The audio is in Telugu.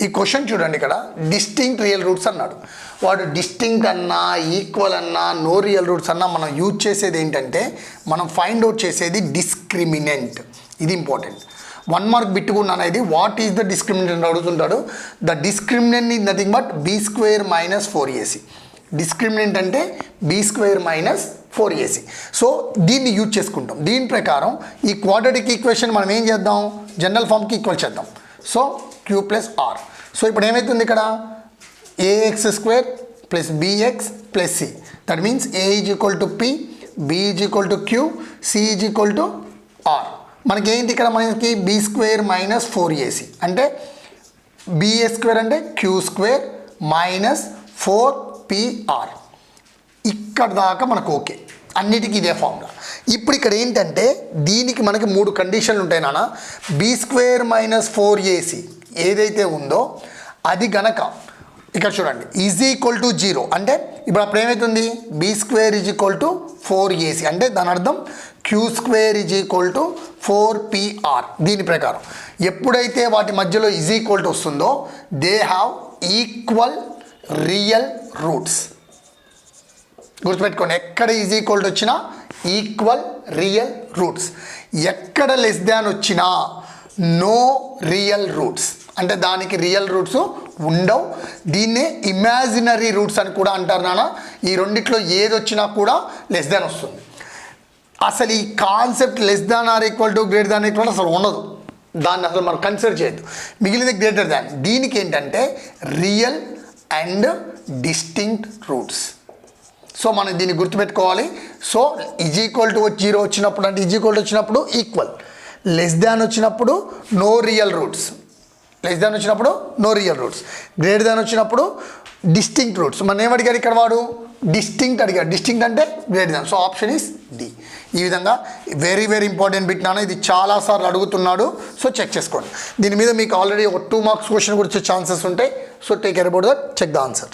ఈ క్వశ్చన్ చూడండి, ఇక్కడ డిస్టింక్ట్ రియల్ రూట్స్ అన్నాడు. వాడు డిస్టింక్ట్ అన్నా, ఈక్వల్ అన్నా, నో రియల్ రూట్స్ అన్నా మనం యూజ్ చేసేది ఏంటంటే, మనం ఫైండ్ అవుట్ చేసేది డిస్క్రిమినెంట్. ఇది ఇంపార్టెంట్. 1 మార్క్ బిట్టుకున్నాను. ఇది వాట్ ఈస్ ద డిస్క్రిమినెంట్ అడుగుతుంటాడు. The discriminant is nothing but b² - 4ac. Discriminant అంటే b² - 4ac. సో దీన్ని యూజ్ చేసుకుంటాం. దీని ప్రకారం ఈ క్వాడ్రాటిక్ ఈక్వేషన్ మనం ఏం చేద్దాం, జనరల్ ఫామ్కి ఈక్వల్ చేద్దాం. So q + r. సో ఇప్పుడు ఏమవుతుంది ఇక్కడ, ax² + bx + c. That means a = p, b = q, c = r. మనకేంటి ఇక్కడ, మనకి b² - 4ac అంటే ba² అంటే q² - 4pr. ఇక్కడ దాకా మనకు ఓకే, అన్నిటికీ ఇదే ఫార్ములా. ఇప్పుడు ఇక్కడ ఏంటంటే దీనికి మనకి 3 కండిషన్లు ఉంటాయి నాన్న. b² - 4ac ఏదైతే ఉందో అది గనక ఇక్కడ చూడండి = 0 అంటే ఇప్పుడు అప్పుడు ఏమవుతుంది, b² = 4ac అంటే దాని అర్థం q² = 4pr. దీని ప్రకారం ఎప్పుడైతే వాటి మధ్యలో = వస్తుందో they have equal real roots. గుర్తుపెట్టుకోండి, ఎక్కడ = వచ్చినా ఈక్వల్ రియల్ రూట్స్. ఎక్కడ లెస్ దాన్ వచ్చినా నో రియల్ రూట్స్ అంటే దానికి రియల్ రూట్స్ ఉండవు. దీన్నే ఇమాజినరీ రూట్స్ అని కూడా అంటారు నాన్న. ఈ రెండిట్లో ఏది వచ్చినా కూడా లెస్ దాన్ వస్తుంది. అసలు ఈ concept less than or equal to greater than equal అసలు ఉండదు. దాన్ని అసలు మనం కన్సిడర్ చేయొద్దు. మిగిలింది గ్రేటర్ దాన్. దీనికి ఏంటంటే real and distinct roots. So మనం దీన్ని గుర్తుపెట్టుకోవాలి. సో = 0 వచ్చినప్పుడు అంటే = వచ్చినప్పుడు ఈక్వల్, లెస్ దాన్ వచ్చినప్పుడు no real roots, less than వచ్చినప్పుడు no real roots, greater than వచ్చినప్పుడు డిస్టింక్ట్ రూట్స్. మనం ఏమడిగారు ఇక్కడ, వాడు డిస్టింక్ట్ అడిగాడు. డిస్టింక్ట్ అంటే greater than. So option is D. ఈ విధంగా వెరీ వెరీ ఇంపార్టెంట్ బిట్ నాన్న. ఇది చాలాసార్లు అడుగుతున్నాడు. సో చెక్ చేసుకోండి. దీని మీద మీకు ఆల్రెడీ ఒక 2 మార్క్స్ క్వశ్చన్ కూడా వచ్చే ఛాన్సెస్ ఉంటాయి. So take care about that, check the answer.